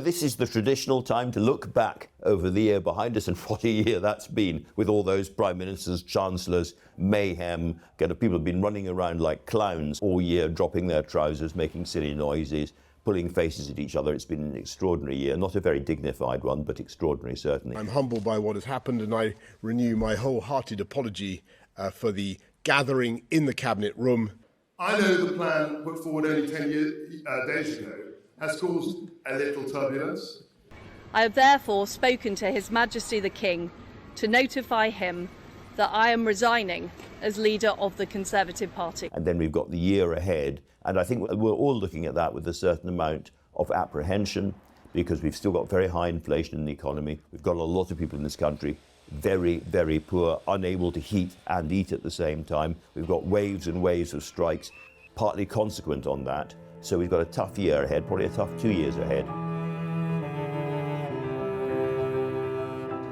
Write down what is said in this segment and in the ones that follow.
this is the traditional time to look back over the year behind us, and what a year that's been, with all those prime ministers, chancellors, mayhem. People have been running around like clowns all year, dropping their trousers, making silly noises, pulling faces at each other. It's been an extraordinary year, not a very dignified one, but extraordinary, certainly. I'm humbled by what has happened, and I renew my wholehearted apology for the gathering in the Cabinet room. I know the plan put forward only 10 days ago has caused a little turbulence. I have therefore spoken to His Majesty the King to notify him that I am resigning as leader of the Conservative Party. And then we've got the year ahead, and I think we're all looking at that with a certain amount of apprehension, because we've still got very high inflation in the economy. We've got a lot of people in this country very, very poor, unable to heat and eat at the same time. We've got waves and waves of strikes, partly consequent on that. So we've got a tough year ahead, probably a tough 2 years ahead.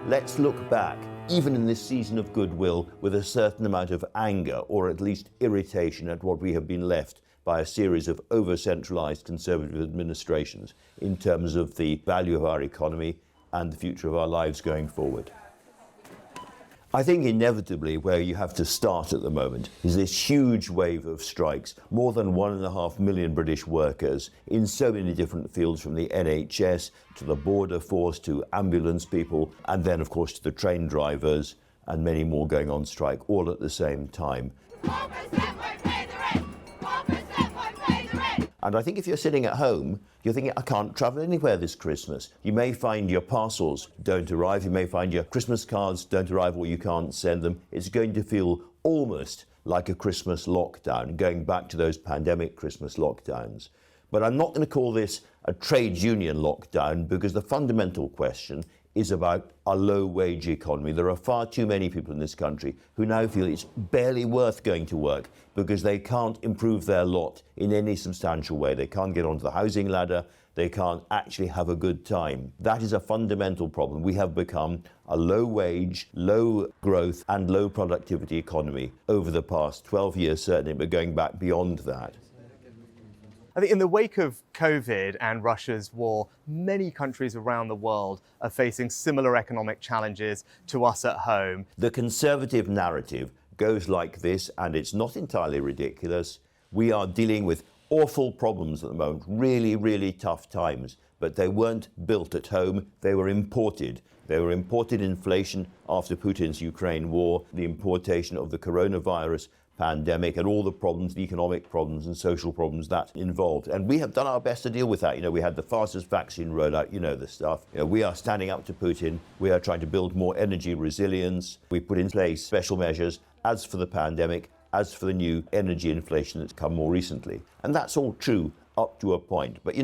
Let's look back, even in this season of goodwill, with a certain amount of anger, or at least irritation, at what we have been left by a series of over-centralised Conservative administrations in terms of the value of our economy and the future of our lives going forward. I think inevitably where you have to start at the moment is this huge wave of strikes. More than 1.5 million British workers in so many different fields, from the NHS to the border force to ambulance people, and then of course to the train drivers, and many more going on strike all at the same time. 4% won't pay the rent! 4% won't pay the rent! And I think if you're sitting at home, you're thinking, I can't travel anywhere this Christmas. You may find your parcels don't arrive, you may find your Christmas cards don't arrive, or you can't send them. It's going to feel almost like a Christmas lockdown, going back to those pandemic Christmas lockdowns. But I'm not going to call this a trade union lockdown, because the fundamental question is about a low-wage economy. There are far too many people in this country who now feel it's barely worth going to work because they can't improve their lot in any substantial way. They can't get onto the housing ladder. They can't actually have a good time. That is a fundamental problem. We have become a low-wage, low-growth and low-productivity economy over the past 12 years, certainly, but going back beyond that. I think in the wake of COVID and Russia's war, many countries around the world are facing similar economic challenges to us at home. The Conservative narrative goes like this, and it's not entirely ridiculous. We are dealing with awful problems at the moment, really, really tough times, but they weren't built at home, they were imported. They were imported inflation after Putin's Ukraine war, the importation of the coronavirus pandemic and all the problems, the economic problems and social problems that involved. And we have done our best to deal with that. We had the fastest vaccine rollout, the stuff. We are standing up to Putin. We are trying to build more energy resilience. We put in place special measures as for the pandemic, as for the new energy inflation that's come more recently. And that's all true up to a point. But,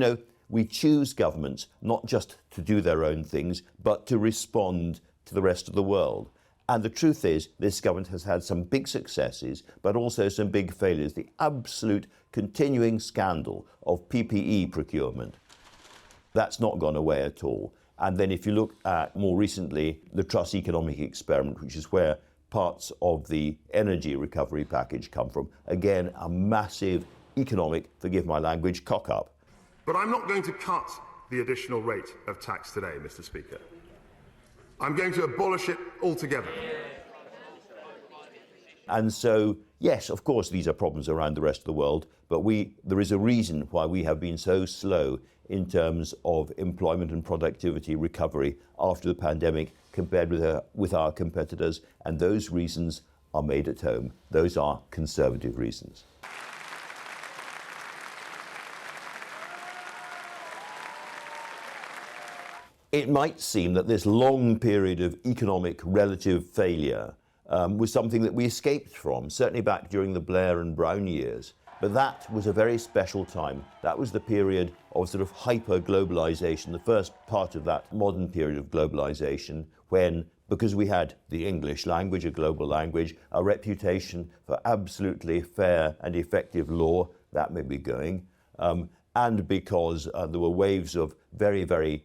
we choose governments not just to do their own things, but to respond to the rest of the world. And the truth is, this government has had some big successes, but also some big failures. The absolute continuing scandal of PPE procurement, that's not gone away at all. And then if you look at, more recently, the Truss economic experiment, which is where parts of the energy recovery package come from, again, a massive economic, forgive my language, cock-up. But I'm not going to cut the additional rate of tax today, Mr. Speaker. I'm going to abolish it altogether. And so, yes, of course, these are problems around the rest of the world, but there is a reason why we have been so slow in terms of employment and productivity recovery after the pandemic compared with our competitors, and those reasons are made at home. Those are Conservative reasons. It might seem that this long period of economic relative failure was something that we escaped from, certainly back during the Blair and Brown years. But that was a very special time. That was the period of sort of hyper-globalisation, the first part of that modern period of globalisation, when, because we had the English language, a global language, a reputation for absolutely fair and effective law, that may be going, and because there were waves of very, very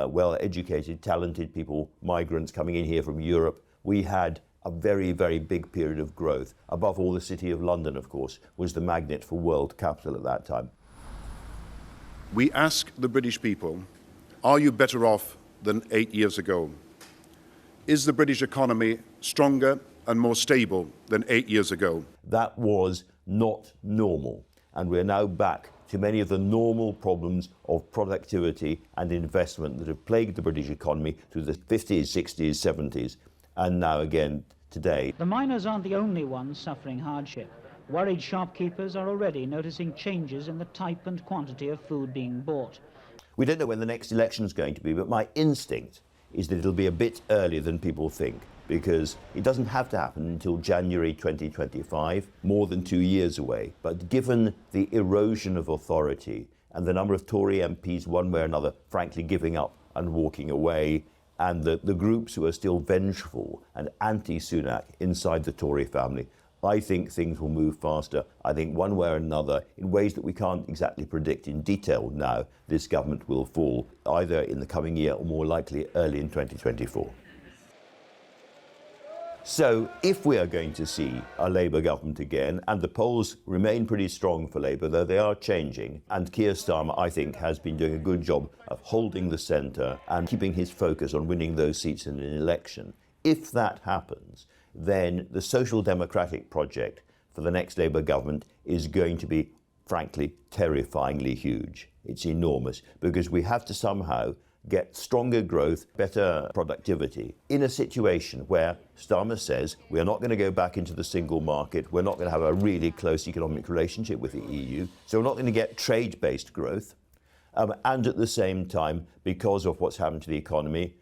well-educated, talented people, migrants coming in here from Europe, we had a very, very big period of growth. Above all, the City of London, of course, was the magnet for world capital at that time. We ask the British people, Are you better off than 8 years ago? Is the British economy stronger and more stable than 8 years ago? That was not normal, and we're now back to many of the normal problems of productivity and investment that have plagued the British economy through the 50s, 60s, 70s, and now again today. The miners aren't the only ones suffering hardship. Worried shopkeepers are already noticing changes in the type and quantity of food being bought. We don't know when the next election is going to be, but my instinct is that it'll be a bit earlier than people think, because it doesn't have to happen until January 2025, more than 2 years away. But given the erosion of authority and the number of Tory MPs, one way or another, frankly giving up and walking away, and the groups who are still vengeful and anti-Sunak inside the Tory family, I think things will move faster. I think one way or another, in ways that we can't exactly predict in detail now, this government will fall, either in the coming year or more likely early in 2024. So if we are going to see a Labour government again, and the polls remain pretty strong for Labour, though they are changing, and Keir Starmer, I think, has been doing a good job of holding the centre and keeping his focus on winning those seats in an election, if that happens, then the social democratic project for the next Labour government is going to be, frankly, terrifyingly huge. It's enormous, because we have to somehow get stronger growth, better productivity, in a situation where Starmer says we are not going to go back into the single market, we're not going to have a really close economic relationship with the EU, so we're not going to get trade-based growth. And at the same time, because of what's happened to the economy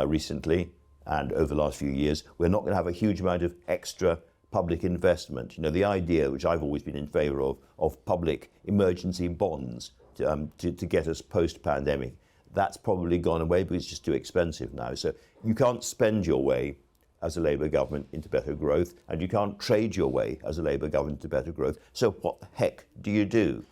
recently and over the last few years, we're not going to have a huge amount of extra public investment. You know, the idea, which I've always been in favour of public emergency bonds to get us post-pandemic, that's probably gone away because it's just too expensive now. So you can't spend your way as a Labour government into better growth, and you can't trade your way as a Labour government into better growth. So what the heck do you do?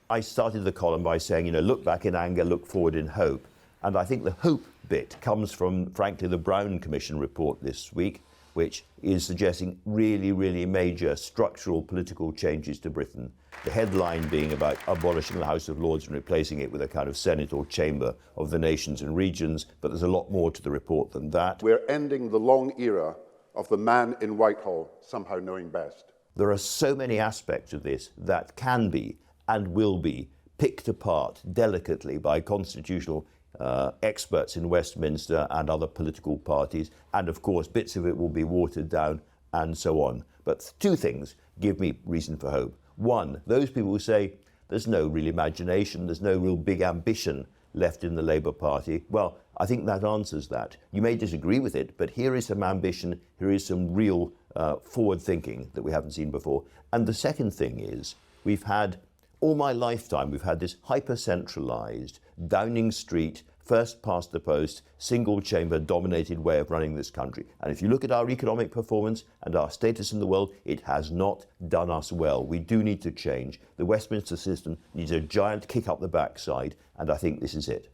I started the column by saying, look back in anger, look forward in hope. And I think the hope bit comes from, frankly, the Brown Commission report this week, which is suggesting really, really major structural political changes to Britain. The headline being about abolishing the House of Lords and replacing it with a kind of Senate or Chamber of the nations and regions, but there's a lot more to the report than that. We're ending the long era of the man in Whitehall somehow knowing best. There are so many aspects of this that can be and will be picked apart delicately by constitutional experts in Westminster and other political parties, and of course bits of it will be watered down and so on. But two things give me reason for hope. One, those people who say there's no real imagination, there's no real big ambition left in the Labour Party, well, I think that answers that. You may disagree with it, but here is some ambition, here is some real forward thinking that we haven't seen before. And the second thing is, all my lifetime, we've had this hyper-centralised, Downing Street, first past the post, single chamber dominated way of running this country. And if you look at our economic performance and our status in the world, it has not done us well. We do need to change. The Westminster system needs a giant kick up the backside, and I think this is it.